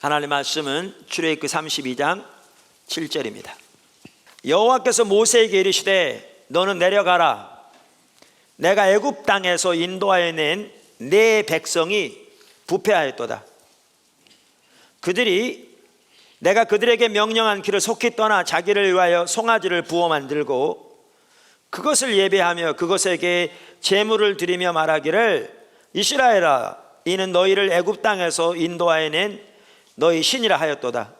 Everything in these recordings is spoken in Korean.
하나님의 말씀은 출애굽기 32장 7절입니다. 여호와께서 모세에게 이르시되 너는 내려가라. 내가 애굽 땅에서 인도하여 낸 내 백성이 부패하였도다. 그들이 내가 그들에게 명령한 길을 속히 떠나 자기를 위하여 송아지를 부어 만들고 그것을 예배하며 그것에게 제물을 드리며 말하기를 이스라엘아 이는 너희를 애굽 땅에서 인도하여 낸 너희 신이라 하였도다.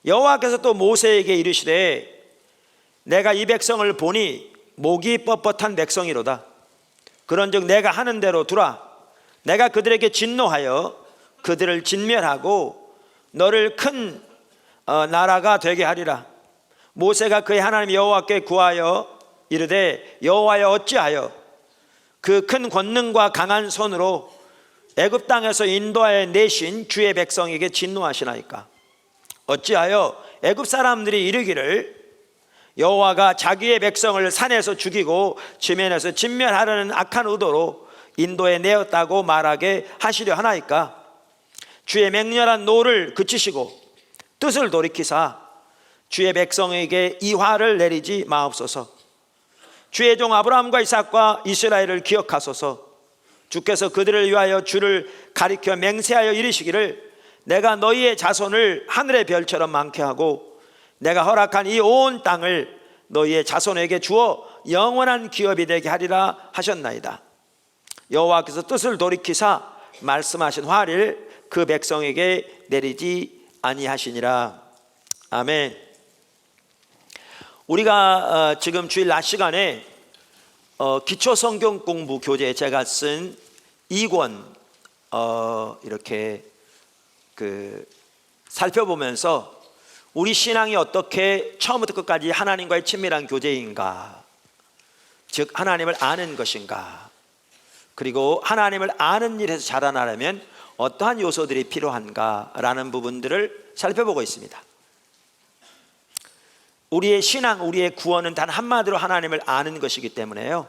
여호와께서 또 모세에게 이르시되 내가 이 백성을 보니 목이 뻣뻣한 백성이로다. 그런즉 내가 하는 대로 두라. 내가 그들에게 진노하여 그들을 진멸하고 너를 큰 나라가 되게 하리라. 모세가 그의 하나님 여호와께 구하여 이르되 여호와여 어찌하여 그 큰 권능과 강한 손으로 애굽 땅에서 인도하여 내신 주의 백성에게 진노하시나이까. 어찌하여 애굽 사람들이 이르기를 여호와가 자기의 백성을 산에서 죽이고 지면에서 진멸하려는 악한 의도로 인도에 내었다고 말하게 하시려 하나이까. 주의 맹렬한 노를 그치시고 뜻을 돌이키사 주의 백성에게 이 화를 내리지 마옵소서. 주의 종 아브라함과 이삭과 이스라엘을 기억하소서. 주께서 그들을 위하여 주를 가리켜 맹세하여 이르시기를 내가 너희의 자손을 하늘의 별처럼 많게 하고 내가 허락한 이 온 땅을 너희의 자손에게 주어 영원한 기업이 되게 하리라 하셨나이다. 여호와께서 뜻을 돌이키사 말씀하신 화를 그 백성에게 내리지 아니하시니라. 아멘. 우리가 지금 주일 낮 시간에 기초 성경 공부 교재 제가 쓴 2권 이렇게 살펴보면서 우리 신앙이 어떻게 처음부터 끝까지 하나님과의 친밀한 교제인가, 즉 하나님을 아는 것인가, 그리고 하나님을 아는 일에서 자라나려면 어떠한 요소들이 필요한가라는 부분들을 살펴보고 있습니다. 우리의 신앙, 우리의 구원은 단 한마디로 하나님을 아는 것이기 때문에요,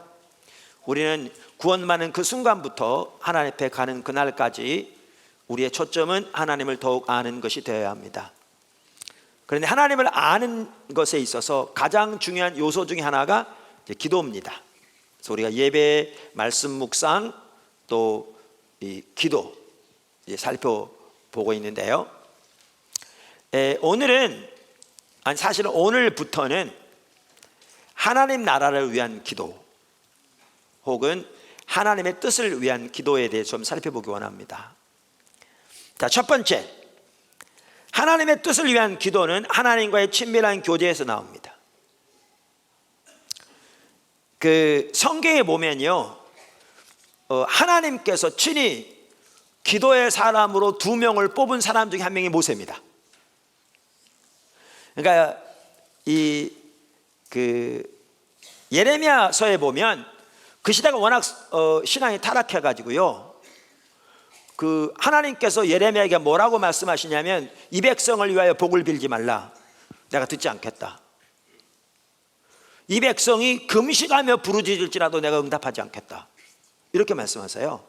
우리는 구원받는 그 순간부터 하나님 앞에 가는 그날까지 우리의 초점은 하나님을 더욱 아는 것이 되어야 합니다. 그런데 하나님을 아는 것에 있어서 가장 중요한 요소 중에 하나가 기도입니다. 그래서 우리가 예배, 말씀 묵상, 또 이 기도 살펴보고 있는데요, 사실은 오늘부터는 하나님 나라를 위한 기도 혹은 하나님의 뜻을 위한 기도에 대해 좀 살펴보기 원합니다. 자, 첫 번째, 하나님의 뜻을 위한 기도는 하나님과의 친밀한 교제에서 나옵니다. 성경에 보면요, 하나님께서 친히 기도의 사람으로 2명을 뽑은 사람 중에 한 명이 모세입니다. 그러니까 예레미야서에 보면 그 시대가 워낙 신앙이 타락해 가지고요, 하나님께서 예레미야에게 뭐라고 말씀하시냐면 이 백성을 위하여 복을 빌지 말라. 내가 듣지 않겠다. 이 백성이 금식하며 부르짖을지라도 내가 응답하지 않겠다. 이렇게 말씀하세요.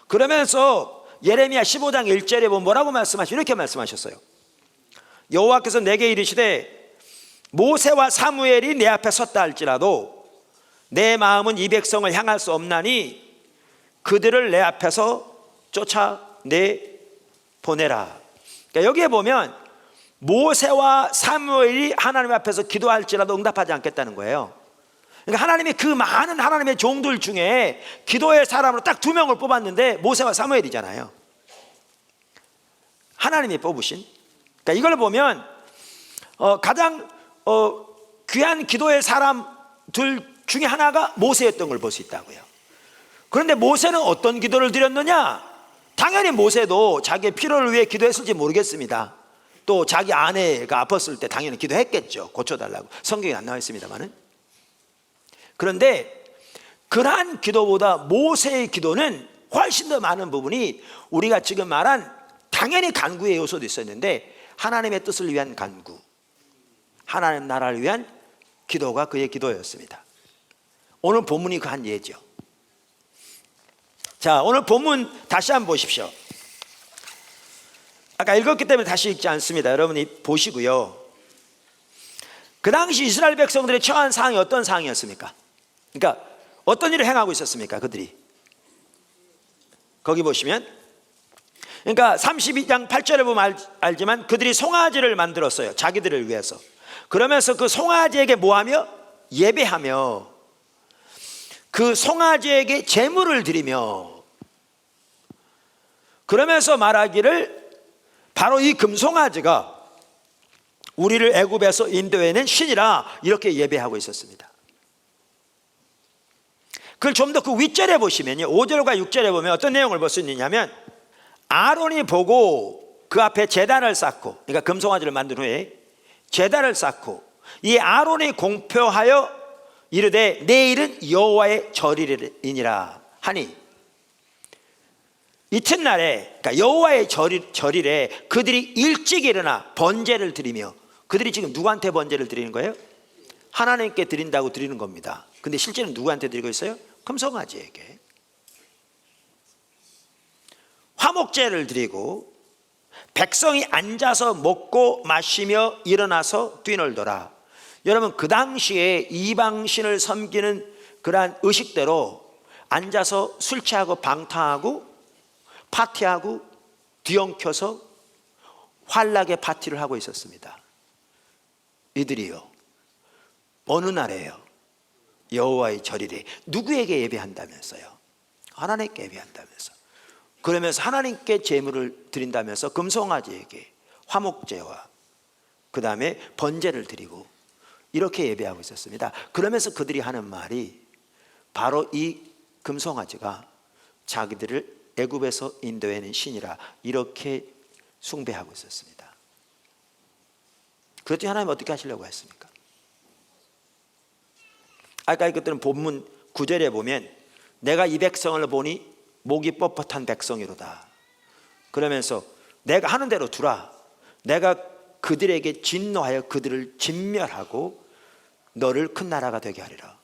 그러면서 예레미야 15장 1절에 보면 뭐라고 말씀하시죠? 이렇게 말씀하셨어요. 여호와께서 내게 이르시되 모세와 사무엘이 내 앞에 섰다 할지라도 내 마음은 이 백성을 향할 수 없나니 그들을 내 앞에서 쫓아내 보내라. 그러니까 여기에 보면 모세와 사무엘이 하나님 앞에서 기도할지라도 응답하지 않겠다는 거예요. 그러니까 하나님이 그 많은 하나님의 종들 중에 기도의 사람으로 딱 2명을 뽑았는데 모세와 사무엘이잖아요. 하나님이 뽑으신. 그러니까 이걸 보면 가장 귀한 기도의 사람들 중에 하나가 모세였던 걸 볼 수 있다고요. 그런데 모세는 어떤 기도를 드렸느냐? 당연히 모세도 자기의 필요를 위해 기도했을지 모르겠습니다. 또 자기 아내가 아팠을 때 당연히 기도했겠죠. 고쳐달라고. 성경에 안 나와 있습니다만은. 그런데 그러한 기도보다 모세의 기도는 훨씬 더 많은 부분이 우리가 지금 말한 당연히 간구의 요소도 있었는데 하나님의 뜻을 위한 간구, 하나님 나라를 위한 기도가 그의 기도였습니다. 오늘 본문이 그 한 예죠. 자, 오늘 본문 다시 한번 보십시오. 아까 읽었기 때문에 다시 읽지 않습니다. 여러분이 보시고요. 그 당시 이스라엘 백성들이 처한 상황이 어떤 상황이었습니까? 그러니까 어떤 일을 행하고 있었습니까? 그들이 거기 보시면, 그러니까 32장 8절에 보면 알지만 그들이 송아지를 만들었어요. 자기들을 위해서. 그러면서 그 송아지에게 뭐하며? 예배하며 그 송아지에게 제물을 드리며, 그러면서 말하기를 바로 이 금송아지가 우리를 애굽에서 인도해낸 신이라, 이렇게 예배하고 있었습니다. 그걸 좀 더 그 윗절에 보시면요, 5절과 6절에 보면 어떤 내용을 볼 수 있느냐면, 아론이 보고 그 앞에 제단을 쌓고, 그러니까 금송아지를 만든 후에 제단을 쌓고, 이 아론이 공표하여 이르되 내일은 여호와의 절이니라 하니, 이튿날에, 그러니까 여호와의 절일에 그들이 일찍 일어나 번제를 드리며, 그들이 지금 누구한테 번제를 드리는 거예요? 하나님께 드린다고 드리는 겁니다. 근데 실제는 누구한테 드리고 있어요? 금송아지에게. 화목제를 드리고 백성이 앉아서 먹고 마시며 일어나서 뛰놀더라. 여러분, 그 당시에 이방신을 섬기는 그러한 의식대로 앉아서 술 취하고 방탕하고 파티하고 뒤엉켜서 환락의 파티를 하고 있었습니다. 이들이요, 어느 날에요? 여호와의 절일에 누구에게 예배한다면서요? 하나님께 예배한다면서. 그러면서 하나님께 제물을 드린다면서 금송아지에게 화목제와 그 다음에 번제를 드리고 이렇게 예배하고 있었습니다. 그러면서 그들이 하는 말이 바로 이 금송아지가 자기들을 애굽에서 인도해낸 신이라, 이렇게 숭배하고 있었습니다. 그랬더니 하나님 어떻게 하시려고 했습니까? 아까 이것들은 본문 9절에 보면 내가 이 백성을 보니 목이 뻣뻣한 백성이로다. 그러면서 내가 하는 대로 두라. 내가 그들에게 진노하여 그들을 진멸하고 너를 큰 나라가 되게 하리라.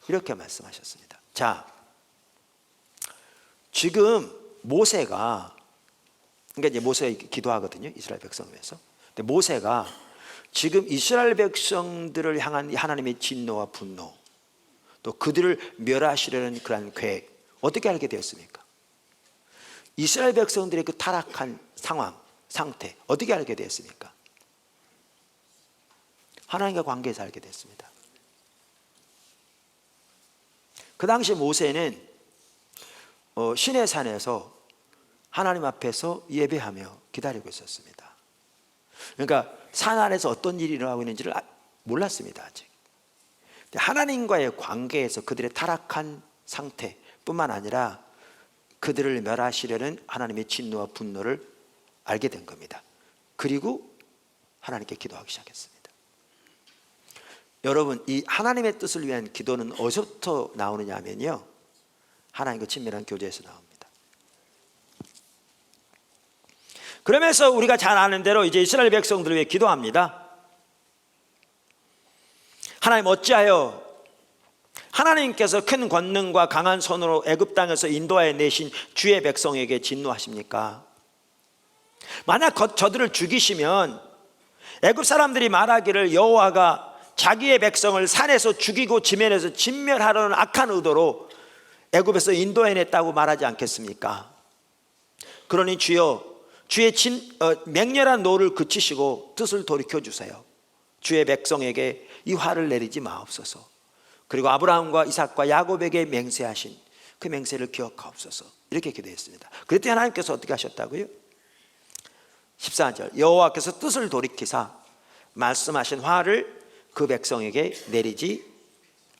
이렇게 말씀하셨습니다. 자, 지금 모세가, 그러니까 이제 모세가 기도하거든요, 이스라엘 백성을 위해서. 근데 모세가 지금 이스라엘 백성들을 향한 하나님의 진노와 분노, 또 그들을 멸하시려는 그러한 계획, 어떻게 알게 되었습니까? 이스라엘 백성들의 그 타락한 상태, 어떻게 알게 되었습니까? 하나님과 관계에서 알게 됐습니다. 그 당시 모세는 시내산에서 하나님 앞에서 예배하며 기다리고 있었습니다. 그러니까 산 아래서 어떤 일이 일어나고 있는지를 몰랐습니다, 아직. 하나님과의 관계에서 그들의 타락한 상태뿐만 아니라 그들을 멸하시려는 하나님의 진노와 분노를 알게 된 겁니다. 그리고 하나님께 기도하기 시작했습니다. 여러분, 이 하나님의 뜻을 위한 기도는 어디서부터 나오느냐 하면요, 하나님과 친밀한 교제에서 나옵니다. 그러면서 우리가 잘 아는 대로 이제 이스라엘 백성들을 위해 기도합니다. 하나님, 어찌하여 하나님께서 큰 권능과 강한 손으로 애굽 땅에서 인도하여 내신 주의 백성에게 진노하십니까? 만약 저들을 죽이시면 애굽 사람들이 말하기를 여호와가 자기의 백성을 산에서 죽이고 지면에서 진멸하려는 악한 의도로 애굽에서 인도해냈다고 말하지 않겠습니까? 그러니 주여, 주의 맹렬한 노를 그치시고 뜻을 돌이켜주세요. 주의 백성에게 이 화를 내리지 마옵소서. 그리고 아브라함과 이삭과 야곱에게 맹세하신 그 맹세를 기억하옵소서. 이렇게 기도했습니다. 그랬더니 하나님께서 어떻게 하셨다고요? 14절, 여호와께서 뜻을 돌이키사 말씀하신 화를 그 백성에게 내리지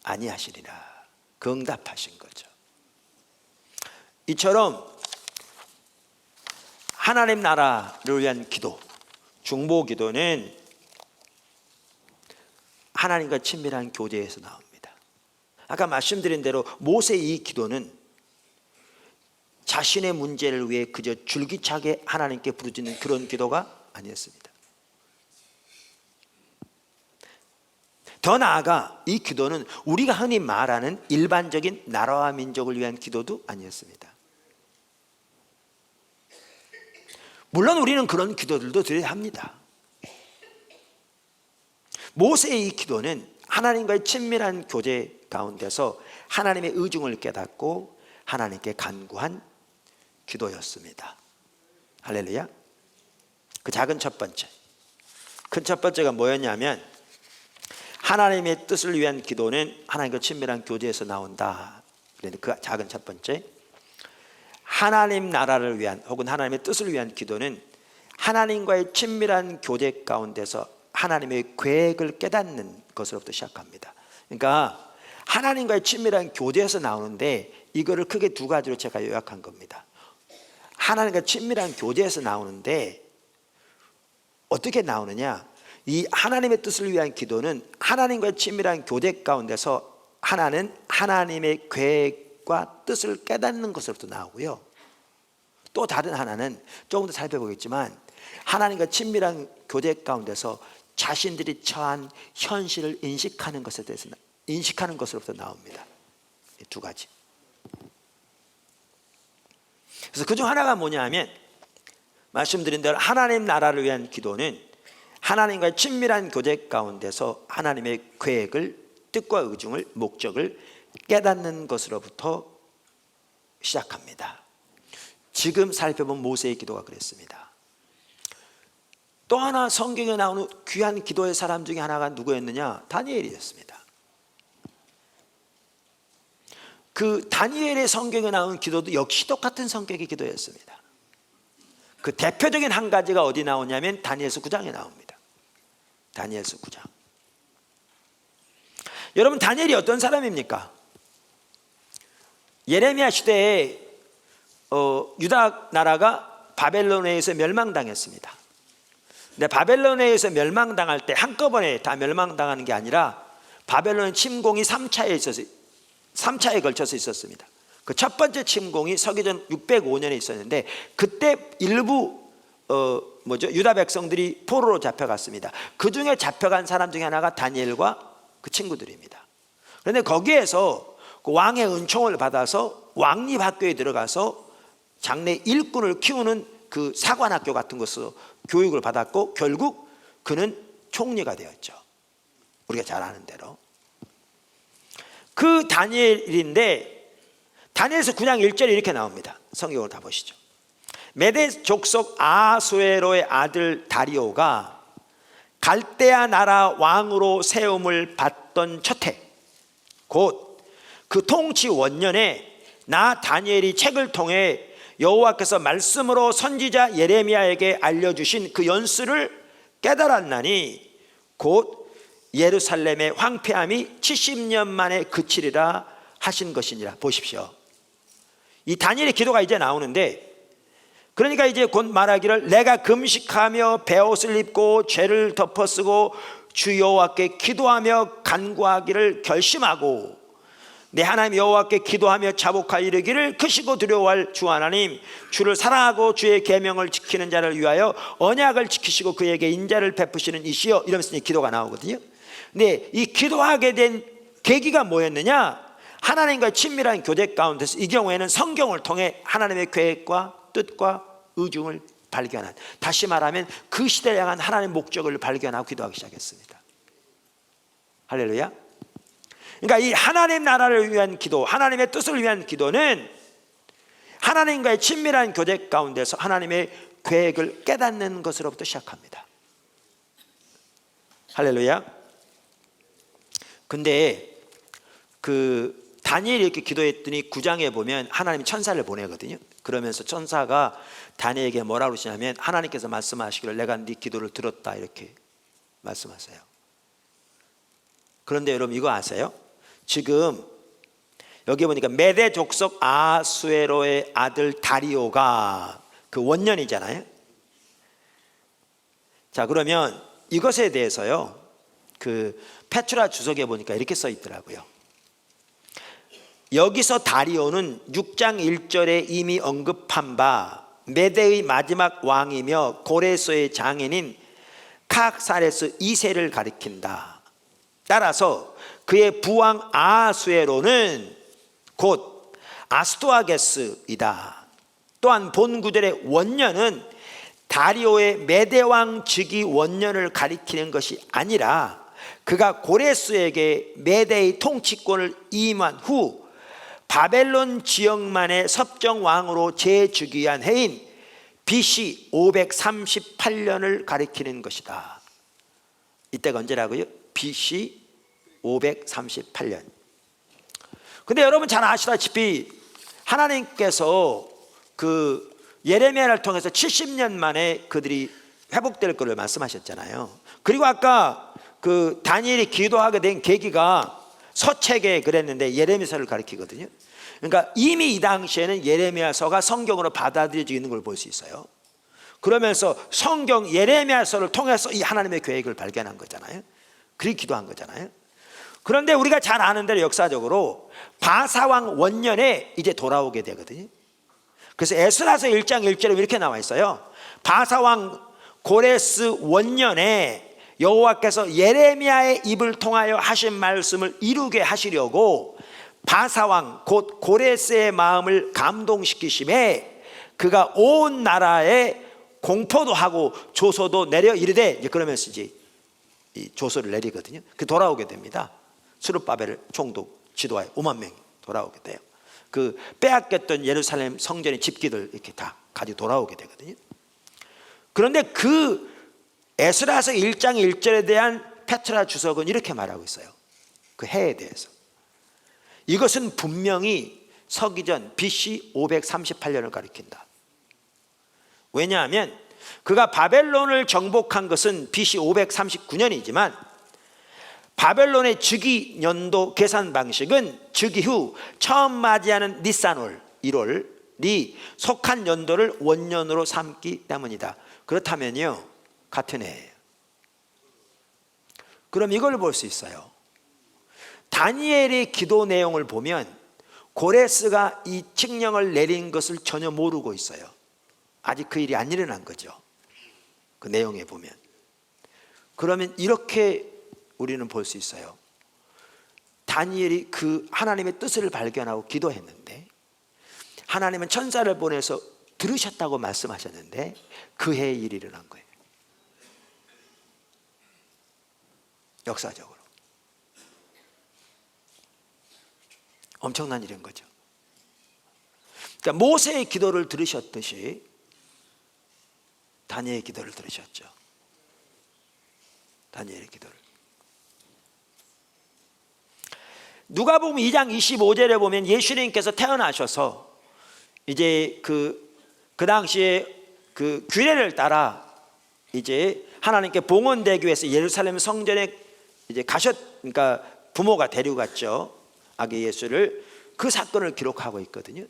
아니하시리라. 그 응답하신 거죠. 이처럼 하나님 나라를 위한 기도, 중보 기도는 하나님과 친밀한 교제에서 나옵니다. 아까 말씀드린 대로 모세의 이 기도는 자신의 문제를 위해 그저 줄기차게 하나님께 부르짖는 그런 기도가 아니었습니다. 더 나아가 이 기도는 우리가 흔히 말하는 일반적인 나라와 민족을 위한 기도도 아니었습니다. 물론 우리는 그런 기도들도 드려야 합니다. 모세의 이 기도는 하나님과의 친밀한 교제 가운데서 하나님의 의중을 깨닫고 하나님께 간구한 기도였습니다. 할렐루야. 그 작은 첫 번째, 큰 첫 번째가 뭐였냐면, 하나님의 뜻을 위한 기도는 하나님과 친밀한 교제에서 나온다. 그런데 그 작은 첫 번째, 하나님 나라를 위한 혹은 하나님의 뜻을 위한 기도는 하나님과의 친밀한 교제 가운데서 하나님의 계획을 깨닫는 것으로부터 시작합니다. 그러니까 하나님과의 친밀한 교제에서 나오는데, 이거를 크게 두 가지로 제가 요약한 겁니다. 하나님과 친밀한 교제에서 나오는데 어떻게 나오느냐, 이 하나님의 뜻을 위한 기도는 하나님과의 친밀한 교제 가운데서 하나는 하나님의 계획과 뜻을 깨닫는 것으로부터 나오고요, 또 다른 하나는 조금 더 살펴보겠지만 하나님과 친밀한 교제 가운데서 자신들이 처한 현실을 인식하는 것에 대해서 인식하는 것으로부터 나옵니다. 이 두 가지. 그래서 그중 하나가 뭐냐 하면, 말씀드린 대로 하나님 나라를 위한 기도는 하나님과의 친밀한 교제 가운데서 하나님의 계획을, 뜻과 의중을, 목적을 깨닫는 것으로부터 시작합니다. 지금 살펴본 모세의 기도가 그랬습니다. 또 하나 성경에 나오는 귀한 기도의 사람 중에 하나가 누구였느냐? 다니엘이었습니다. 그 다니엘의 성경에 나오는 기도도 역시 똑같은 성격의 기도였습니다. 그 대표적인 한 가지가 어디 나오냐면 다니엘서 9장에 나옵니다. 다니엘서 9장. 여러분, 다니엘이 어떤 사람입니까? 예레미야 시대에 유다 나라가 바벨론에 의해서 멸망당했습니다. 근데 바벨론에 의해서 멸망당할 때 한꺼번에 다 멸망당하는 게 아니라 바벨론 침공이 3차에 걸쳐서 있었습니다. 그 첫 번째 침공이 서기전 605년에 있었는데, 그때 일부 유다 백성들이 포로로 잡혀갔습니다. 그 중에 잡혀간 사람 중에 하나가 다니엘과 그 친구들입니다. 그런데 거기에서 그 왕의 은총을 받아서 왕립 학교에 들어가서 장래 일꾼을 키우는 그 사관학교 같은 곳에서 교육을 받았고, 결국 그는 총리가 되었죠. 우리가 잘 아는 대로. 그 다니엘인데, 다니엘서 9장 1절에 이렇게 나옵니다. 성경을 다 보시죠. 메대 족속 아하수에로의 아들 다리오가 갈대아 나라 왕으로 세움을 받던 첫해, 곧 그 통치 원년에 나 다니엘이 책을 통해 여호와께서 말씀으로 선지자 예레미야에게 알려주신 그 연수를 깨달았나니, 곧 예루살렘의 황폐함이 70년 만에 그치리라 하신 것이니라. 보십시오. 이 다니엘의 기도가 이제 나오는데, 그러니까 이제 곧 말하기를, 내가 금식하며 베옷을 입고 죄를 덮어쓰고 주 여호와께 기도하며 간구하기를 결심하고 내 하나님 여호와께 기도하며 자복하여 이르기를, 크시고 두려워할 주 하나님, 주를 사랑하고 주의 계명을 지키는 자를 위하여 언약을 지키시고 그에게 인자를 베푸시는 이시여, 이러면서 이제 기도가 나오거든요. 근데 이 기도하게 된 계기가 뭐였느냐? 하나님과의 친밀한 교제 가운데서, 이 경우에는 성경을 통해 하나님의 계획과 뜻과 의중을 발견한, 다시 말하면 그 시대를 향한 하나님의 목적을 발견하고 기도하기 시작했습니다. 할렐루야. 그러니까 이 하나님 나라를 위한 기도, 하나님의 뜻을 위한 기도는 하나님과의 친밀한 교제 가운데서 하나님의 계획을 깨닫는 것으로부터 시작합니다. 할렐루야. 근데 그 다니엘이 이렇게 기도했더니 9장에 보면 하나님이 천사를 보내거든요. 그러면서 천사가 다니엘에게 뭐라고 그러시냐면, 하나님께서 말씀하시기를 내가 네 기도를 들었다, 이렇게 말씀하세요. 그런데 여러분, 이거 아세요? 지금 여기 보니까 메대 족속 아하수에로의 아들 다리오가 그 원년이잖아요. 자, 그러면 이것에 대해서요, 그 페투라 주석에 보니까 이렇게 써 있더라고요. 여기서 다리오는 6장 1절에 이미 언급한 바 메대의 마지막 왕이며 고레소의 장인인 카악사레스 2세를 가리킨다. 따라서 그의 부왕 아하수에로는 곧 아스토아게스이다. 또한 본 구절의 원년은 다리오의 메대왕 즉위 원년을 가리키는 것이 아니라 그가 고레스에게 메대의 통치권을 임한 후 바벨론 지역만의 섭정왕으로 재즉위한 해인 BC 538년을 가리키는 것이다. 이때가 언제라고요? BC 538년. 근데 여러분 잘 아시다시피 하나님께서 그 예레미야를 통해서 70년 만에 그들이 회복될 것을 말씀하셨잖아요. 그리고 아까 그 다니엘이 기도하게 된 계기가 서책에 그랬는데 예레미야서를 가리키거든요. 그러니까 이미 이 당시에는 예레미야서가 성경으로 받아들여지고 있는 걸 볼 수 있어요. 그러면서 성경 예레미야서를 통해서 이 하나님의 계획을 발견한 거잖아요. 그렇게 기도한 거잖아요. 그런데 우리가 잘 아는 대로 역사적으로 바사왕 원년에 이제 돌아오게 되거든요. 그래서 에스라서 1장 1절에 이렇게 나와 있어요. 바사왕 고레스 원년에 여호와께서 예레미야의 입을 통하여 하신 말씀을 이루게 하시려고 바사왕 곧 고레스의 마음을 감동시키심에 그가 온 나라에 공포도 하고 조소도 내려 이르되, 그러면서 이제 이 조소를 내리거든요. 그 돌아오게 됩니다. 스룹바벨 총독 지도하에 5만 명이 돌아오게 돼요. 그 빼앗겼던 예루살렘 성전의 집기들 이렇게 다 가지고 돌아오게 되거든요. 그런데 그 에스라서 1장 1절에 대한 페트라 주석은 이렇게 말하고 있어요. 그 해에 대해서 이것은 분명히 서기전 BC 538년을 가리킨다. 왜냐하면 그가 바벨론을 정복한 것은 BC 539년이지만 바벨론의 즉위 연도 계산 방식은 즉위 후 처음 맞이하는 니산월 1월이 속한 연도를 원년으로 삼기 때문이다. 그렇다면요, 같은 해예요. 그럼 이걸 볼 수 있어요. 다니엘의 기도 내용을 보면 고레스가 이 칙령을 내린 것을 전혀 모르고 있어요. 아직 그 일이 안 일어난 거죠. 그 내용에 보면. 그러면 이렇게 우리는 볼 수 있어요. 다니엘이 그 하나님의 뜻을 발견하고 기도했는데 하나님은 천사를 보내서 들으셨다고 말씀하셨는데 그 해에 일이 일어난 거예요. 역사적으로 엄청난 일인 거죠. 그러니까 모세의 기도를 들으셨듯이 다니엘의 기도를 들으셨죠. 다니엘의 기도를. 누가복음 2장 25절에 보면 예수님께서 태어나셔서 이제 그 당시에 그 규례를 따라 이제 하나님께 봉헌되기 위해서 예루살렘 성전에 이제 그러니까 부모가 데리고 갔죠. 아기 예수를. 그 사건을 기록하고 있거든요.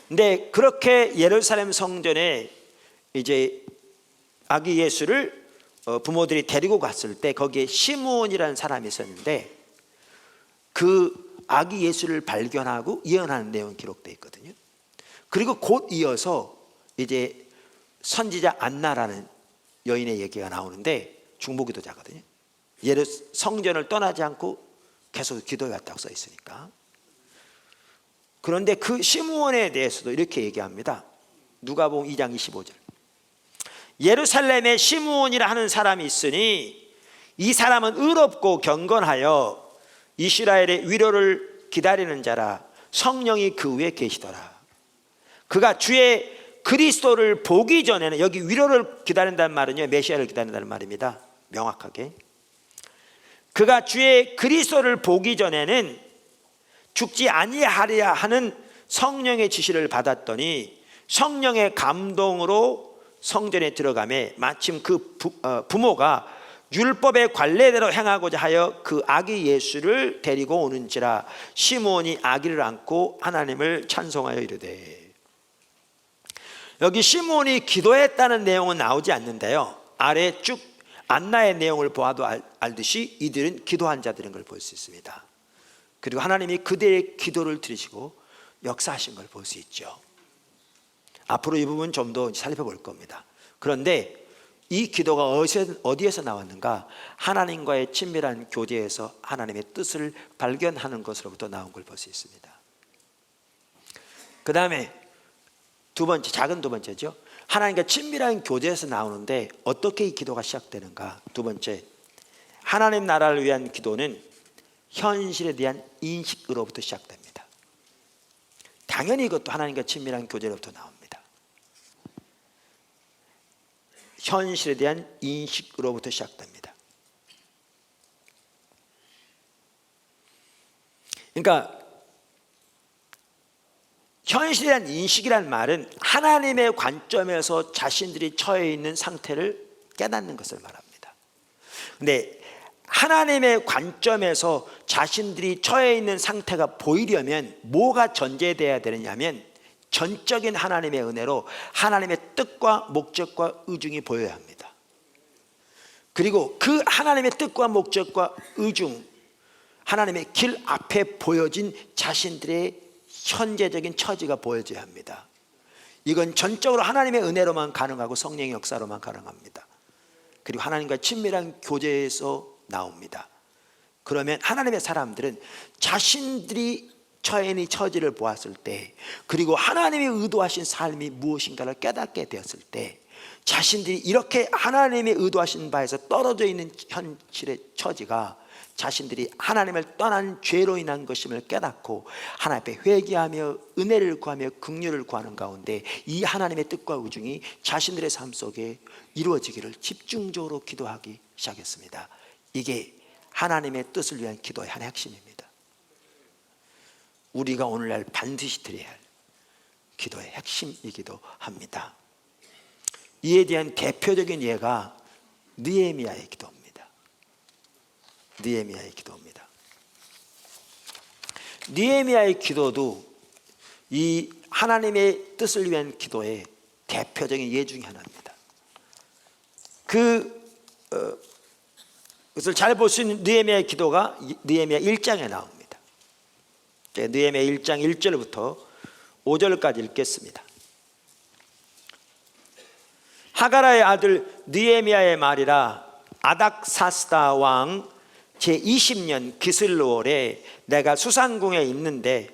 근데 그렇게 예루살렘 성전에 이제 아기 예수를 부모들이 데리고 갔을 때 거기에 시므온이라는 사람이 있었는데 그 아기 예수를 발견하고 예언하는 내용이 기록되어 있거든요. 그리고 곧 이어서 이제 선지자 안나라는 여인의 얘기가 나오는데 중보기도자거든요. 성전을 떠나지 않고 계속 기도해왔다고 써 있으니까. 그런데 그 시므온에 대해서도 이렇게 얘기합니다. 누가복음 2장 25절. 예루살렘에 시므온이라 하는 사람이 있으니 이 사람은 의롭고 경건하여 이스라엘의 위로를 기다리는 자라. 성령이 그 위에 계시더라. 그가 주의 그리스도를 보기 전에는, 여기 위로를 기다린다는 말은요, 메시아를 기다린다는 말입니다. 명확하게. 그가 주의 그리스도를 보기 전에는 죽지 아니하리라 하는 성령의 지시를 받았더니 성령의 감동으로 성전에 들어가매 마침 그 부모가 율법의 관례대로 행하고자 하여 그 아기 예수를 데리고 오는지라. 시므온이 아기를 안고 하나님을 찬송하여 이르되. 여기 시므온이 기도했다는 내용은 나오지 않는데요, 아래 쭉 안나의 내용을 보아도 알듯이 이들은 기도한 자들인 걸 볼 수 있습니다. 그리고 하나님이 그들의 기도를 들으시고 역사하신 걸 볼 수 있죠. 앞으로 이 부분 좀 더 살펴볼 겁니다. 그런데 이 기도가 어디에서 나왔는가? 하나님과의 친밀한 교제에서 하나님의 뜻을 발견하는 것으로부터 나온 걸 볼 수 있습니다. 그 다음에 두 번째, 작은 두 번째죠. 하나님과 친밀한 교제에서 나오는데 어떻게 이 기도가 시작되는가? 두 번째, 하나님 나라를 위한 기도는 현실에 대한 인식으로부터 시작됩니다. 당연히 이것도 하나님과 친밀한 교제로부터 나옵니다. 현실에 대한 인식으로부터 시작됩니다. 그러니까 현실에 대한 인식이란 말은 하나님의 관점에서 자신들이 처해 있는 상태를 깨닫는 것을 말합니다. 근데 하나님의 관점에서 자신들이 처해 있는 상태가 보이려면 뭐가 전제되어야 되느냐면 전적인 하나님의 은혜로 하나님의 뜻과 목적과 의중이 보여야 합니다. 그리고 그 하나님의 뜻과 목적과 의중, 하나님의 길 앞에 보여진 자신들의 현재적인 처지가 보여져야 합니다. 이건 전적으로 하나님의 은혜로만 가능하고 성령의 역사로만 가능합니다. 그리고 하나님과 친밀한 교제에서 나옵니다. 그러면 하나님의 사람들은 자신들이 처해 있는 처지를 보았을 때, 그리고 하나님이 의도하신 삶이 무엇인가를 깨닫게 되었을 때, 자신들이 이렇게 하나님이 의도하신 바에서 떨어져 있는 현실의 처지가 자신들이 하나님을 떠난 죄로 인한 것임을 깨닫고 하나님 앞에 회개하며 은혜를 구하며 긍휼을 구하는 가운데 이 하나님의 뜻과 의중이 자신들의 삶 속에 이루어지기를 집중적으로 기도하기 시작했습니다. 이게 하나님의 뜻을 위한 기도의 한 핵심입니다. 우리가 오늘날 반드시 드려야 할 기도의 핵심이기도 합니다. 이에 대한 대표적인 예가 느헤미야의 기도입니다. 느헤미야의 기도입니다. 느헤미야의 기도도 이 하나님의 뜻을 위한 기도의 대표적인 예 중에 하나입니다. 그것을 잘 볼 수 있는 느헤미야의 기도가 느헤미야 1장에 나옵니다. 느헤미야 1장 1절부터 5절까지 읽겠습니다. 하가라의 아들 느헤미야의 말이라. 아닥사스다 왕 제20년 기슬로월에 내가 수상궁에 있는데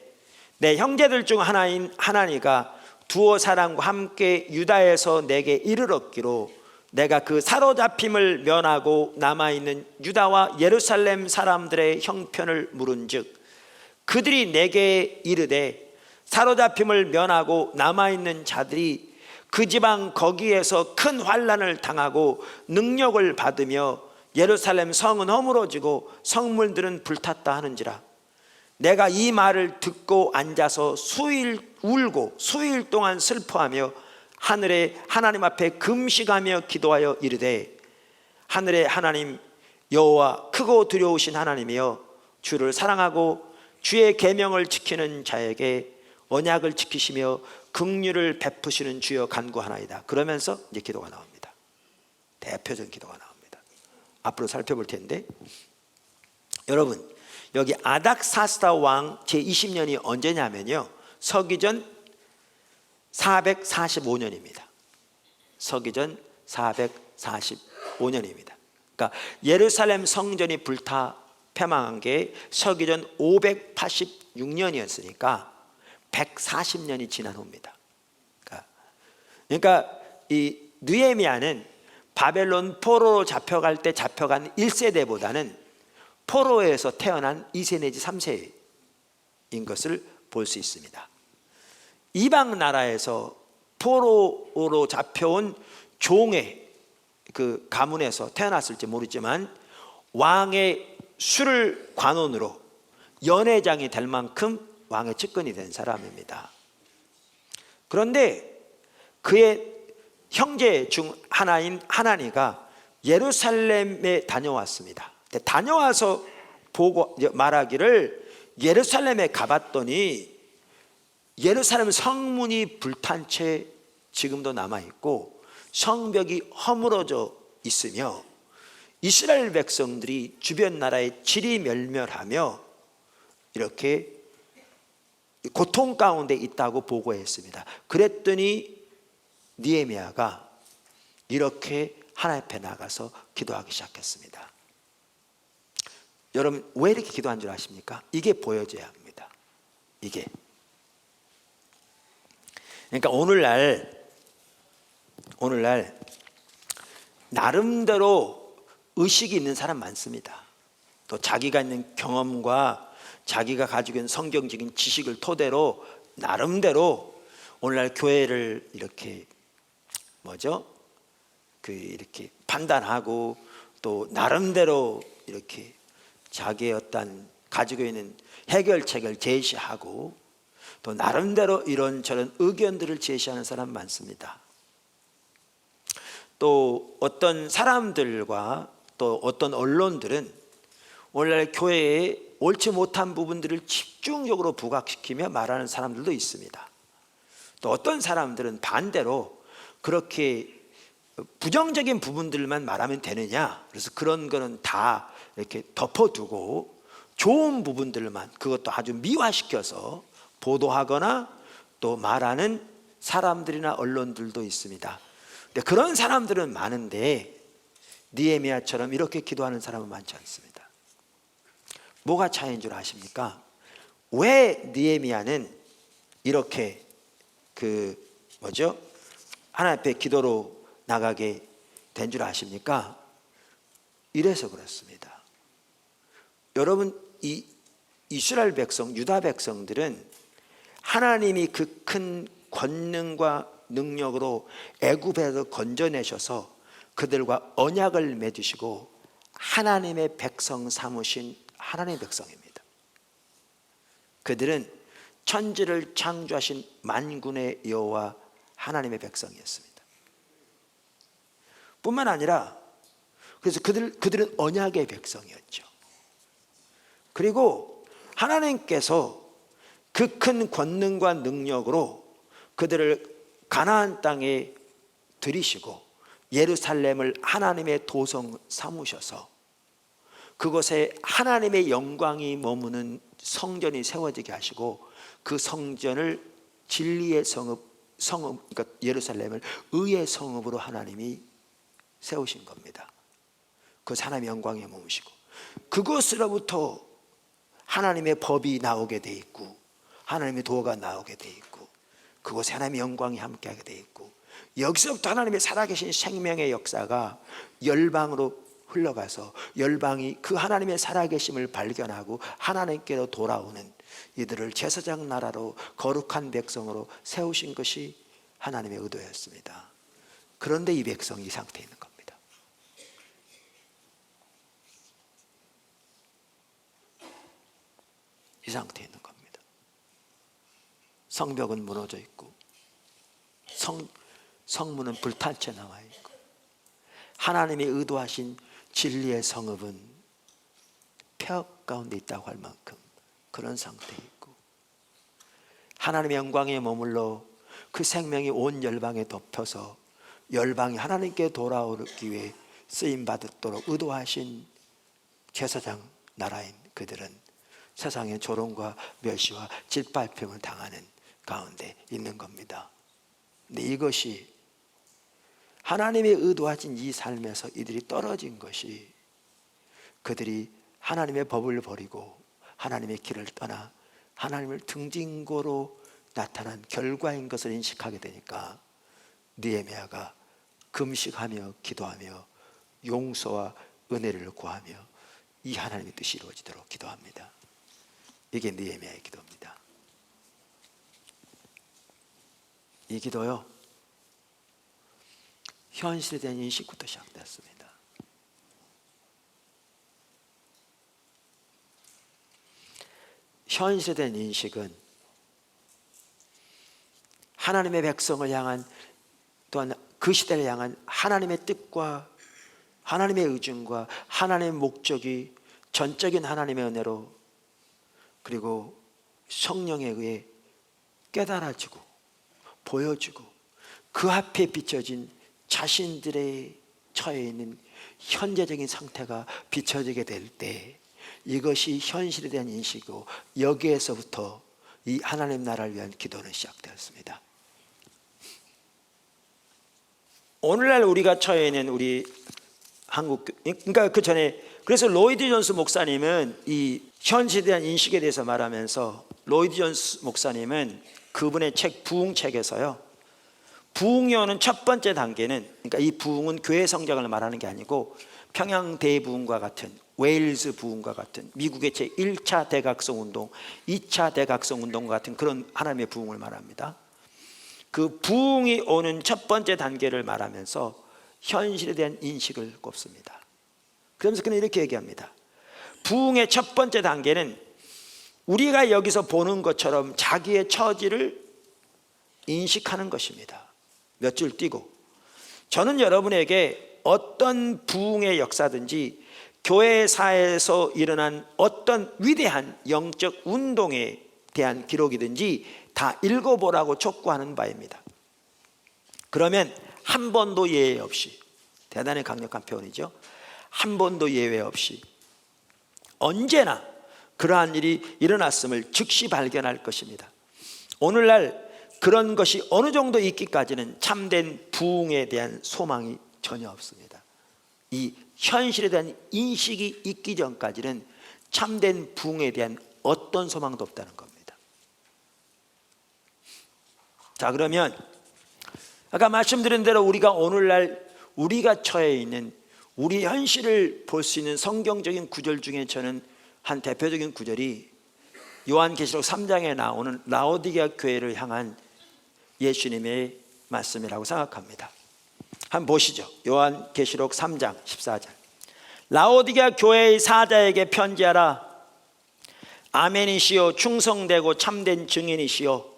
내 형제들 중 하나인 하나니가 두어 사람과 함께 유다에서 내게 이르렀기로 내가 그 사로잡힘을 면하고 남아있는 유다와 예루살렘 사람들의 형편을 물은즉 그들이 내게 이르되 사로잡힘을 면하고 남아있는 자들이 그 지방 거기에서 큰 환난을 당하고 능력을 받으며 예루살렘 성은 허물어지고 성물들은 불탔다 하는지라. 내가 이 말을 듣고 앉아서 수일 울고 수일 동안 슬퍼하며 하늘의 하나님 앞에 금식하며 기도하여 이르되 하늘의 하나님 여호와 크고 두려우신 하나님이여 주를 사랑하고 주의 계명을 지키는 자에게 언약을 지키시며 긍휼을 베푸시는 주여 간구하나이다. 그러면서 이제 기도가 나옵니다. 대표적인 기도가 나옵니다. 앞으로 살펴볼 텐데, 여러분 여기 아닥사스다 왕 제20년이 언제냐면요, 서기전 445년입니다. 서기전 445년입니다. 그러니까 예루살렘 성전이 불타 패망한 게 서기전 586년이었으니까 140년이 지난 후입니다. 그러니까 이 느헤미야는 바벨론 포로로 잡혀갈 때 잡혀간 1세대보다는 포로에서 태어난 2세 내지 3세인 것을 볼 수 있습니다. 이방 나라에서 포로로 잡혀온 종의 그 가문에서 태어났을지 모르지만 왕의 수를 관원으로 연회장이 될 만큼 왕의 측근이 된 사람입니다. 그런데 그의 형제 중 하나인 하나니가 예루살렘에 다녀왔습니다. 다녀와서 보고 말하기를 예루살렘에 가봤더니 예루살렘 성문이 불탄 채 지금도 남아있고 성벽이 허물어져 있으며 이스라엘 백성들이 주변 나라에 지리멸멸하며 이렇게 고통 가운데 있다고 보고했습니다. 그랬더니 느헤미야가 이렇게 하나님 앞에 나가서 기도하기 시작했습니다. 여러분 왜 이렇게 기도한 줄 아십니까? 이게 보여져야 합니다. 이게, 그러니까 오늘날 오늘날 나름대로 의식이 있는 사람 많습니다. 또 자기가 있는 경험과 자기가 가지고 있는 성경적인 지식을 토대로 나름대로 오늘날 교회를 이렇게 이렇게 판단하고 또 나름대로 이렇게 자기의 어떤 가지고 있는 해결책을 제시하고 또 나름대로 이런저런 의견들을 제시하는 사람 많습니다. 또 어떤 사람들과 또 어떤 언론들은 오늘날 교회에 옳지 못한 부분들을 집중적으로 부각시키며 말하는 사람들도 있습니다. 또 어떤 사람들은 반대로 그렇게 부정적인 부분들만 말하면 되느냐, 그래서 그런 거는 다 이렇게 덮어두고 좋은 부분들만, 그것도 아주 미화시켜서 보도하거나 또 말하는 사람들이나 언론들도 있습니다. 근데 그런 사람들은 많은데 느헤미야처럼 이렇게 기도하는 사람은 많지 않습니다. 뭐가 차이인 줄 아십니까? 왜 느헤미야는 이렇게 하나님 앞에 기도로 나가게 된 줄 아십니까? 이래서 그렇습니다. 여러분, 이 이스라엘 백성, 유다 백성들은 하나님이 그 큰 권능과 능력으로 애굽에서 건져내셔서 그들과 언약을 맺으시고 하나님의 백성 삼으신 하나님의 백성입니다. 그들은 천지를 창조하신 만군의 여호와 하나님의 백성이었습니다. 뿐만 아니라 그래서 그들은 언약의 백성이었죠. 그리고 하나님께서 그 큰 권능과 능력으로 그들을 가나안 땅에 들이시고 예루살렘을 하나님의 도성 삼으셔서 그곳에 하나님의 영광이 머무는 성전이 세워지게 하시고 그 성전을 진리의 성읍, 그러니까 예루살렘을 의의 성읍으로 하나님이 세우신 겁니다. 그 하나님의 영광에 머무시고 그곳으로부터 하나님의 법이 나오게 돼 있고 하나님의 도가 나오게 돼 있고 그곳에 하나님의 영광이 함께하게 돼 있고 여기서부터 하나님의 살아계신 생명의 역사가 열방으로 흘러가서 열방이 그 하나님의 살아계심을 발견하고 하나님께로 돌아오는 이들을 제사장 나라로 거룩한 백성으로 세우신 것이 하나님의 의도였습니다. 그런데 이 백성이 이 상태에 있는 겁니다. 이 상태에 있는 겁니다. 성벽은 무너져 있고 성문은 불탄 채 나와 있고 하나님이 의도하신 진리의 성읍은 폐허 가운데 있다고 할 만큼 그런 상태에 있고 하나님의 영광에 머물러 그 생명이 온 열방에 덮여서 열방이 하나님께 돌아오기 위해 쓰임받도록 의도하신 제사장 나라인 그들은 세상의 조롱과 멸시와 짓밟힘을 당하는 가운데 있는 겁니다. 근데 이것이 하나님의 의도하신 이 삶에서 이들이 떨어진 것이 그들이 하나님의 법을 버리고 하나님의 길을 떠나 하나님을 등진고로 나타난 결과인 것을 인식하게 되니까 느헤미야가 금식하며 기도하며 용서와 은혜를 구하며 이 하나님의 뜻이 이루어지도록 기도합니다. 이게 느헤미야의 기도입니다. 이 기도요, 현실에 대한 인식부터 시작됐습니다. 현실에 대한 인식은 하나님의 백성을 향한 또한 그 시대를 향한 하나님의 뜻과 하나님의 의중과 하나님의 목적이 전적인 하나님의 은혜로 그리고 성령에 의해 깨달아지고 보여지고 그 앞에 비춰진 자신들의 처해 있는 현재적인 상태가 비춰지게 될 때 이것이 현실에 대한 인식이고 여기에서부터 이 하나님 나라를 위한 기도는 시작되었습니다. 오늘날 우리가 처해 있는 우리 한국, 그러니까 그 전에 그래서 로이드 존스 목사님은 이 현실에 대한 인식에 대해서 말하면서 로이드 존스 목사님은 그분의 책 부흥책에서요 부흥이 오는 첫 번째 단계는, 그러니까 이 부흥은 교회 성장을 말하는 게 아니고 평양 대부흥과 같은, 웨일즈 부흥과 같은, 미국의 제1차 대각성 운동, 2차 대각성 운동과 같은 그런 하나님의 부흥을 말합니다. 그 부흥이 오는 첫 번째 단계를 말하면서 현실에 대한 인식을 꼽습니다. 그러면서 그는 이렇게 얘기합니다. 부흥의 첫 번째 단계는 우리가 여기서 보는 것처럼 자기의 처지를 인식하는 것입니다. 몇 줄 띄고, 저는 여러분에게 어떤 부흥의 역사든지 교회사에서 일어난 어떤 위대한 영적 운동에 대한 기록이든지 다 읽어보라고 촉구하는 바입니다. 그러면 한 번도 예외 없이, 대단히 강력한 표현이죠, 한 번도 예외 없이 언제나 그러한 일이 일어났음을 즉시 발견할 것입니다. 오늘날 그런 것이 어느 정도 있기까지는 참된 부흥에 대한 소망이 전혀 없습니다. 이 현실에 대한 인식이 있기 전까지는 참된 부흥에 대한 어떤 소망도 없다는 겁니다. 자, 그러면 아까 말씀드린 대로 우리가 오늘날 우리가 처해 있는 우리 현실을 볼 수 있는 성경적인 구절 중에 저는 한 대표적인 구절이 요한계시록 3장에 나오는 라오디게아 교회를 향한 예수님의 말씀이라고 생각합니다. 한번 보시죠. 요한계시록 3장 14절. 라오디게아 교회의 사자에게 편지하라. 아멘이시요 충성되고 참된 증인이시요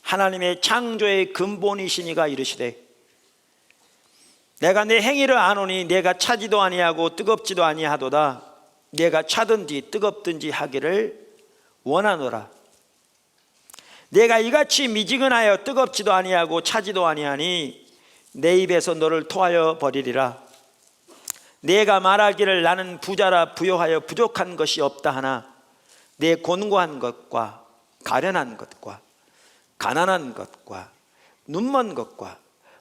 하나님의 창조의 근본이시니가 이르시되, 내가 내 행위를 아노니 내가 차지도 아니하고 뜨겁지도 아니하도다. 내가 차든지 뜨겁든지 하기를 원하노라. 내가 이같이 미지근하여 뜨겁지도 아니하고 차지도 아니하니 내 입에서 너를 토하여 버리리라. 내가 말하기를 나는 부자라 부요하여 부족한 것이 없다 하나 내 곤고한 것과 가련한 것과 가난한 것과 눈먼 것과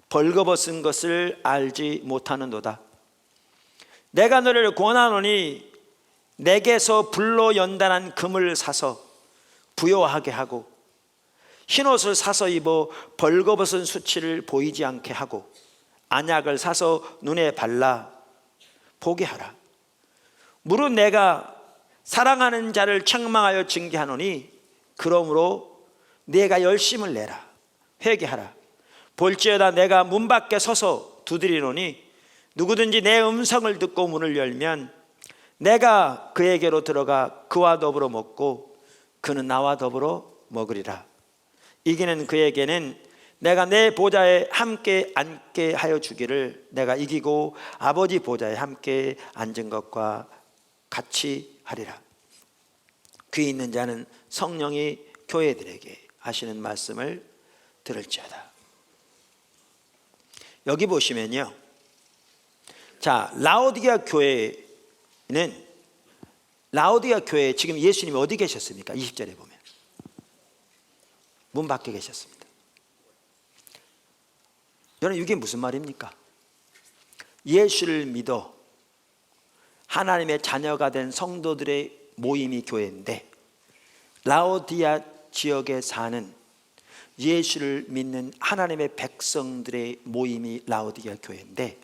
벌거벗은 것을 알지 못하는도다. 내가 너를 권하노니 내게서 불로 연단한 금을 사서 부요하게 하고 흰옷을 사서 입어 벌거벗은 수치를 보이지 않게 하고 안약을 사서 눈에 발라 보게 하라. 무릇 내가 사랑하는 자를 책망하여 징계하노니 그러므로 내가 열심을 내라. 회개하라. 볼지어다 내가 문 밖에 서서 두드리노니 누구든지 내 음성을 듣고 문을 열면 내가 그에게로 들어가 그와 더불어 먹고 그는 나와 더불어 먹으리라. 이기는 그에게는 내가 내 보좌에 함께 앉게 하여 주기를, 내가 이기고 아버지 보좌에 함께 앉은 것과 같이 하리라. 귀 있는 자는 성령이 교회들에게 하시는 말씀을 들을지어다. 여기 보시면요, 자, 라오디게아 교회는, 라오디게아 교회에 지금 예수님이 어디 계셨습니까? 20절에 보면 문 밖에 계셨습니다. 여러분, 이게 무슨 말입니까? 예수를 믿어 하나님의 자녀가 된 성도들의 모임이 교회인데, 라오디게아 지역에 사는 예수를 믿는 하나님의 백성들의 모임이 라오디게아 교회인데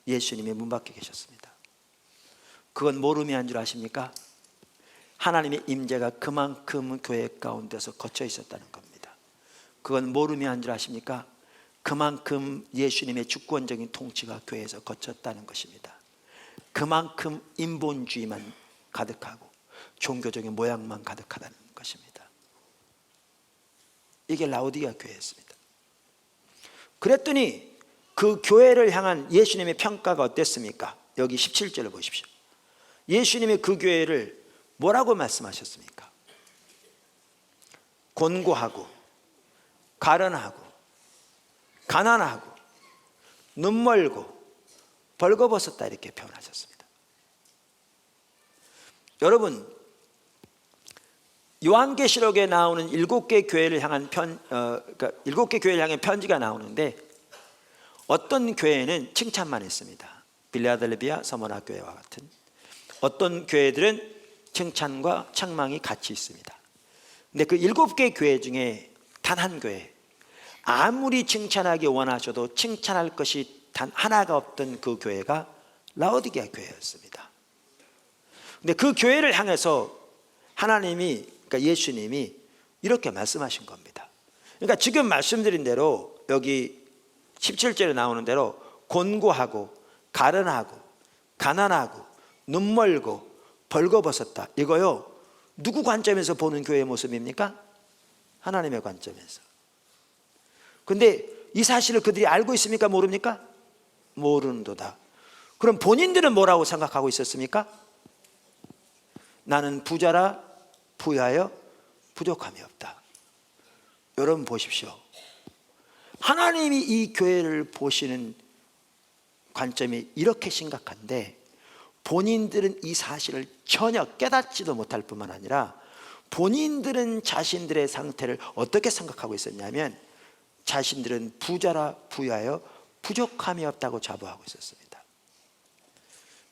예수님이 문 밖에 계셨습니다. 그건 뭘 의미한 줄 아십니까? 하나님의 임재가 그만큼 교회 가운데서 거쳐 있었다는 겁니다. 그건 뭘 의미한 줄 아십니까? 그만큼 예수님의 주권적인 통치가 교회에서 거쳤다는 것입니다. 그만큼 인본주의만 가득하고 종교적인 모양만 가득하다는 것입니다. 이게 라오디게아 교회였습니다. 그랬더니 그 교회를 향한 예수님의 평가가 어땠습니까? 여기 17절을 보십시오. 예수님이 그 교회를 뭐라고 말씀하셨습니까? 곤고하고 가련하고 가난하고 눈멀고 벌거벗었다, 이렇게 표현하셨습니다. 여러분, 요한계시록에 나오는 7개 교회를 향한 그러니까 7개 교회를 향한 편지가 나오는데 어떤 교회는 칭찬만 했습니다. 빌라델비아 서머나 교회와 같은. 어떤 교회들은 칭찬과 책망이 같이 있습니다. 근데 그 7개 교회 중에 단 한 교회, 아무리 칭찬하기 원하셔도 칭찬할 것이 단 하나가 없던 그 교회가 라오디게아 교회였습니다. 근데 그 교회를 향해서 하나님이, 그러니까 예수님이 이렇게 말씀하신 겁니다. 그러니까 지금 말씀드린 대로 여기 17절에 나오는 대로 곤고하고 가련하고 가난하고 눈멀고 벌거벗었다, 이거요 누구 관점에서 보는 교회의 모습입니까? 하나님의 관점에서. 근데 이 사실을 그들이 알고 있습니까? 모릅니까? 모르는도다. 그럼 본인들은 뭐라고 생각하고 있었습니까? 나는 부자라 부유하여 부족함이 없다. 여러분 보십시오. 하나님이 이 교회를 보시는 관점이 이렇게 심각한데 본인들은 이 사실을 전혀 깨닫지도 못할 뿐만 아니라 본인들은 자신들의 상태를 어떻게 생각하고 있었냐면 자신들은 부자라 부유하여 부족함이 없다고 자부하고 있었습니다.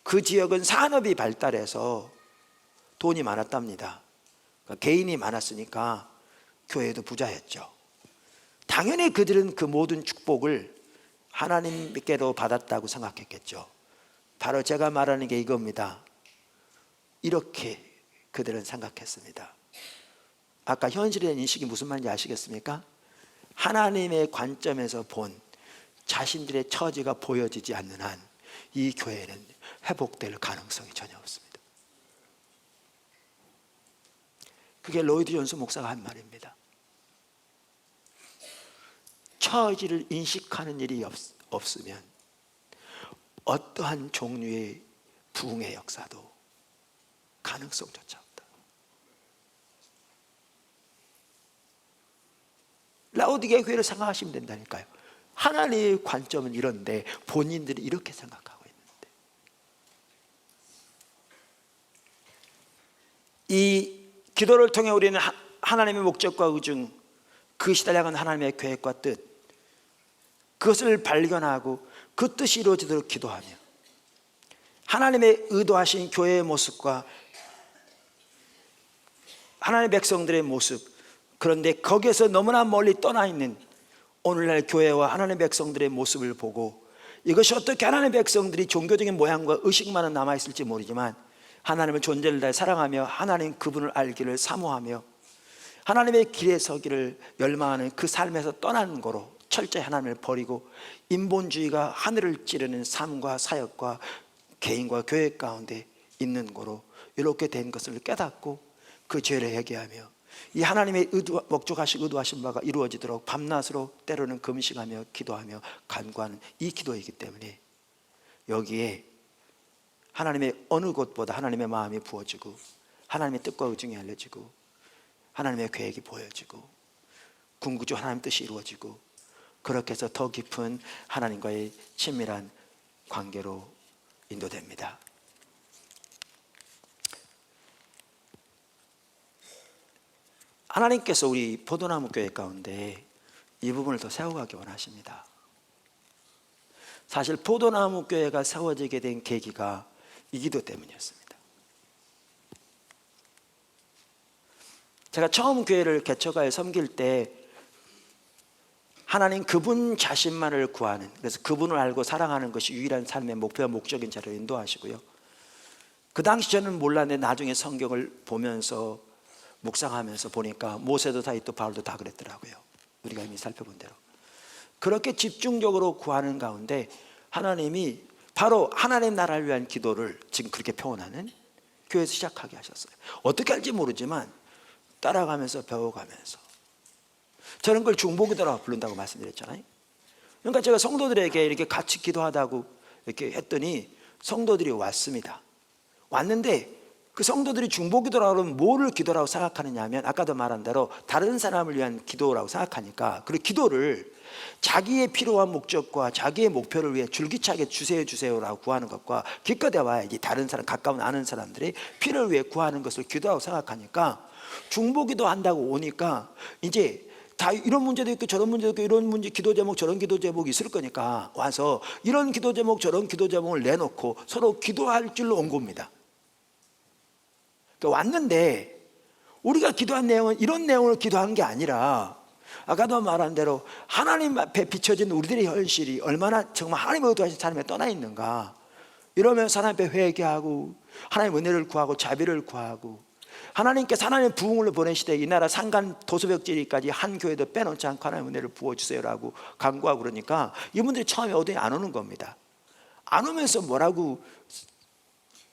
그 지역은 산업이 발달해서 돈이 많았답니다. 그러니까 개인이 많았으니까 교회도 부자였죠. 당연히 그들은 그 모든 축복을 하나님께로 받았다고 생각했겠죠. 바로 제가 말하는 게 이겁니다. 이렇게 그들은 생각했습니다. 아까 현실에 대한 인식이 무슨 말인지 아시겠습니까? 하나님의 관점에서 본 자신들의 처지가 보여지지 않는 한 이 교회는 회복될 가능성이 전혀 없습니다. 그게 로이드 존스 목사가 한 말입니다. 처지를 인식하는 일이 없으면 어떠한 종류의 부흥의 역사도 가능성조차 없다. 라오디게아 교회를 생각하시면 된다니까요. 하나님의 관점은 이런데 본인들이 이렇게 생각하고 있는데, 이 기도를 통해 우리는 하나님의 목적과 의중, 그 시대를 향한 하나님의 계획과 뜻, 그것을 발견하고 그 뜻이 이루어지도록 기도하며 하나님의 의도하신 교회의 모습과 하나님의 백성들의 모습, 그런데 거기에서 너무나 멀리 떠나 있는 오늘날 교회와 하나님의 백성들의 모습을 보고 이것이 어떻게 하나님의 백성들이 종교적인 모양과 의식만은 남아있을지 모르지만 하나님의 존재를 다해 사랑하며 하나님 그분을 알기를 사모하며 하나님의 길에 서기를 열망하는 그 삶에서 떠나는 거로 철저히 하나님을 버리고 인본주의가 하늘을 찌르는 삶과 사역과 개인과 교회 가운데 있는 거로 이렇게 된 것을 깨닫고 그 죄를 회개하며 이 하나님의 목적하신 바가 이루어지도록 밤낮으로 때로는 금식하며 기도하며 간구하는 이 기도이기 때문에 여기에 하나님의 어느 곳보다 하나님의 마음이 부어지고 하나님의 뜻과 의중이 알려지고 하나님의 계획이 보여지고 궁극적으로 하나님 뜻이 이루어지고 그렇게 해서 더 깊은 하나님과의 친밀한 관계로 인도됩니다. 하나님께서 우리 포도나무 교회 가운데 이 부분을 더 세워가기 원하십니다. 사실 포도나무 교회가 세워지게 된 계기가 이 기도 때문이었습니다. 제가 처음 교회를 개척하여 섬길 때 하나님 그분 자신만을 구하는, 그래서 그분을 알고 사랑하는 것이 유일한 삶의 목표와 목적인 자를 인도하시고요. 그 당시 저는 몰랐는데 나중에 성경을 보면서 묵상하면서 보니까 모세도 다윗도 바울도 다 그랬더라고요. 우리가 이미 살펴본 대로 그렇게 집중적으로 구하는 가운데 하나님이 바로 하나님 나라를 위한 기도를 지금 그렇게 표현하는 교회에서 시작하게 하셨어요. 어떻게 할지 모르지만 따라가면서 배워가면서 저런 걸 중보기도라고 부른다고 말씀드렸잖아요. 그러니까 제가 성도들에게 이렇게 같이 기도하다고 이렇게 했더니 성도들이 왔습니다. 왔는데 그 성도들이 중보기도라고 하면 뭐를 기도라고 생각하느냐 하면 아까도 말한 대로 다른 사람을 위한 기도라고 생각하니까 그 기도를 자기의 필요한 목적과 자기의 목표를 위해 줄기차게 주세요라고 구하는 것과 기껏 해봐야지 다른 사람, 가까운 아는 사람들이 필요를 위해 구하는 것을 기도라고 생각하니까 중보기도 한다고 오니까 이제 다 이런 문제도 있고 저런 문제도 있고 이런 문제 기도 제목 저런 기도 제목이 있을 거니까 와서 이런 기도 제목 저런 기도 제목을 내놓고 서로 기도할 줄로 온 겁니다. 왔는데 우리가 기도한 내용은 이런 내용을 기도한 게 아니라 아까도 말한 대로 하나님 앞에 비춰진 우리들의 현실이 얼마나 정말 하나님의 의도하신 삶에 떠나 있는가. 이러면서 하나님 앞에 회개하고 하나님의 은혜를 구하고 자비를 구하고, 하나님께서 하나님의 부흥을 보내시되 이 나라 산간 도수벽지리까지 한 교회도 빼놓지 않고 하나님의 은혜를 부어주세요라고 간구하고, 그러니까 이분들이 처음에 어디 안 오는 겁니다. 안 오면서 뭐라고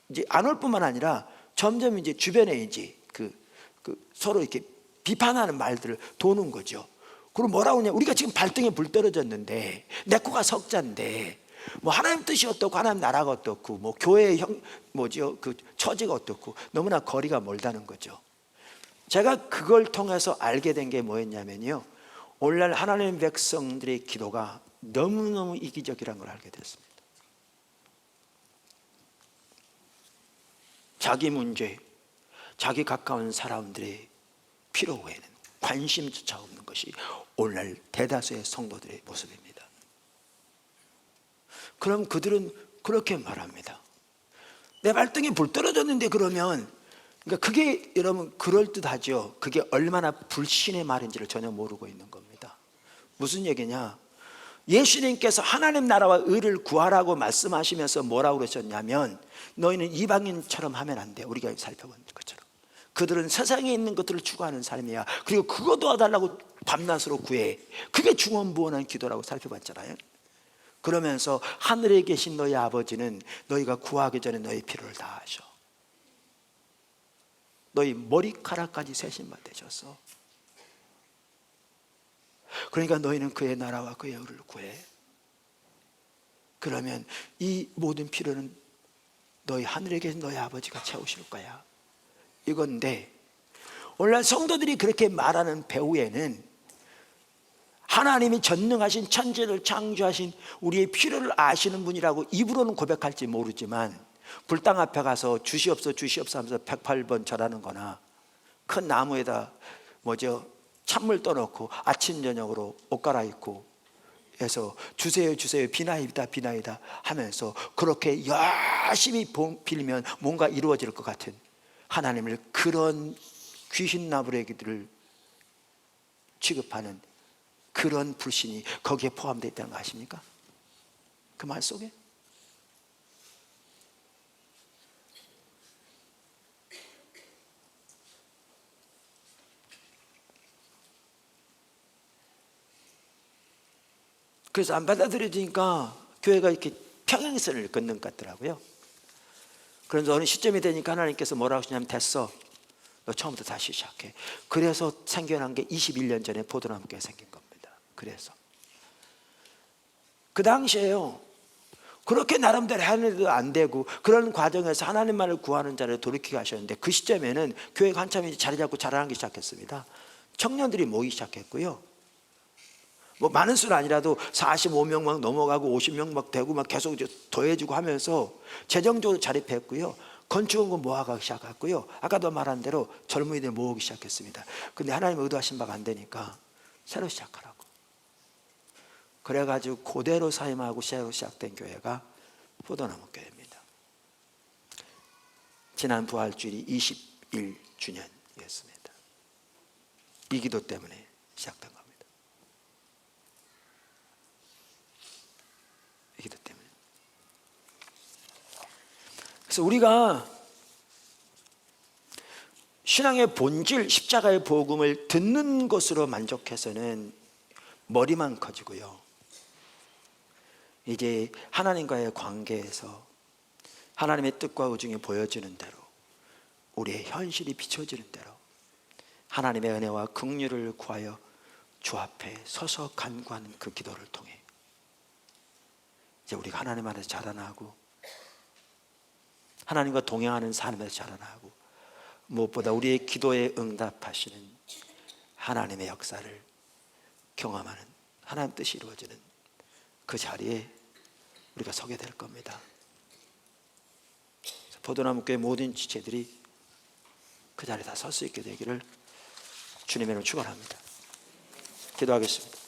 이제 안 올 뿐만 아니라 점점 이제 주변에 이제 그 서로 이렇게 비판하는 말들을 도는 거죠. 그리고 뭐라고 하냐, 우리가 지금 발등에 불 떨어졌는데 내 거가 석자인데 뭐 하나님 뜻이 어떻고 하나님 나라가 어떻고 뭐 교회의 그 처지가 어떻고 너무나 거리가 멀다는 거죠. 제가 그걸 통해서 알게 된 게 뭐였냐면요, 오늘날 하나님 백성들의 기도가 너무너무 이기적이라는 걸 알게 됐습니다. 자기 문제, 자기 가까운 사람들의 필요 외에는 관심조차 없는 것이 오늘날 대다수의 성도들의 모습입니다. 그럼 그들은 그렇게 말합니다. 내 발등에 불 떨어졌는데, 그러면 그러니까 그게 여러분 그럴듯하죠. 그게 얼마나 불신의 말인지를 전혀 모르고 있는 겁니다. 무슨 얘기냐, 예수님께서 하나님 나라와 의를 구하라고 말씀하시면서 뭐라고 그러셨냐면, 너희는 이방인처럼 하면 안 돼. 우리가 살펴본 것처럼 그들은 세상에 있는 것들을 추구하는 삶이야. 그리고 그거 도와달라고 밤낮으로 구해. 그게 중언부언한 기도라고 살펴봤잖아요. 그러면서 하늘에 계신 너희 아버지는 너희가 구하기 전에 너희 필요를 다 아셔. 너희 머리카락까지 세신 바 되셨어. 그러니까 너희는 그의 나라와 그의 의를 구해. 그러면 이 모든 필요는 너희 하늘에 계신 너희 아버지가 채우실 거야. 이건데 오늘날 성도들이 그렇게 말하는 배후에는 하나님이 전능하신 천지를 창조하신 우리의 필요를 아시는 분이라고 입으로는 고백할지 모르지만, 불당 앞에 가서 주시옵소 주시옵소 하면서 108번 절하는 거나, 큰 나무에다 찬물 떠놓고 아침 저녁으로 옷 갈아입고 해서 주세요 주세요 비나이다 비나이다 하면서 그렇게 열심히 빌면 뭔가 이루어질 것 같은 하나님을, 그런 귀신 나부레기들을 취급하는 그런 불신이 거기에 포함되어 있다는 거 아십니까? 그 말 속에. 그래서 안 받아들여지니까 교회가 이렇게 평행선을 걷는 것 같더라고요. 그래서 어느 시점이 되니까 하나님께서 뭐라고 하시냐면, 됐어, 너 처음부터 다시 시작해. 그래서 생겨난 게 21년 전에 포도나무교회가 생긴 겁니다. 그래서 그 당시에요, 그렇게 나름대로 하는데도 안 되고 그런 과정에서 하나님만을 구하는 자를 돌이키게 하셨는데, 그 시점에는 교회가 한참 자리 잡고 자라나기 시작했습니다. 청년들이 모이기 시작했고요, 뭐 많은 수는 아니라도 45명 막 넘어가고 50명 막 되고 막 계속 더해지고 하면서 재정적으로 자립했고요, 건축원금 모아가기 시작했고요, 아까도 말한 대로 젊은이들 모으기 시작했습니다. 근데 하나님 의도하신 바가 안 되니까 새로 시작하라고. 그래가지고 그대로 사임하고 새로 시작된 교회가 포도나무 교회입니다. 지난 부활주일이 21주년이었습니다. 이 기도 때문에 시작된 겁니다. 이 기도 때문에. 그래서 우리가 신앙의 본질, 십자가의 복음을 듣는 것으로 만족해서는 머리만 커지고요, 이제 하나님과의 관계에서 하나님의 뜻과 의중이 보여지는 대로, 우리의 현실이 비춰지는 대로 하나님의 은혜와 긍휼을 구하여 주 앞에 서서 간구하는 그 기도를 통해 이제 우리가 하나님 안에서 자라나고 하나님과 동행하는 삶에서 자라나고, 무엇보다 우리의 기도에 응답하시는 하나님의 역사를 경험하는, 하나님 뜻이 이루어지는 그 자리에 우리가 서게 될 겁니다. 포도나무교회 모든 지체들이 그 자리에 다 설 수 있게 되기를 주님의 이름으로 축원합니다. 기도하겠습니다.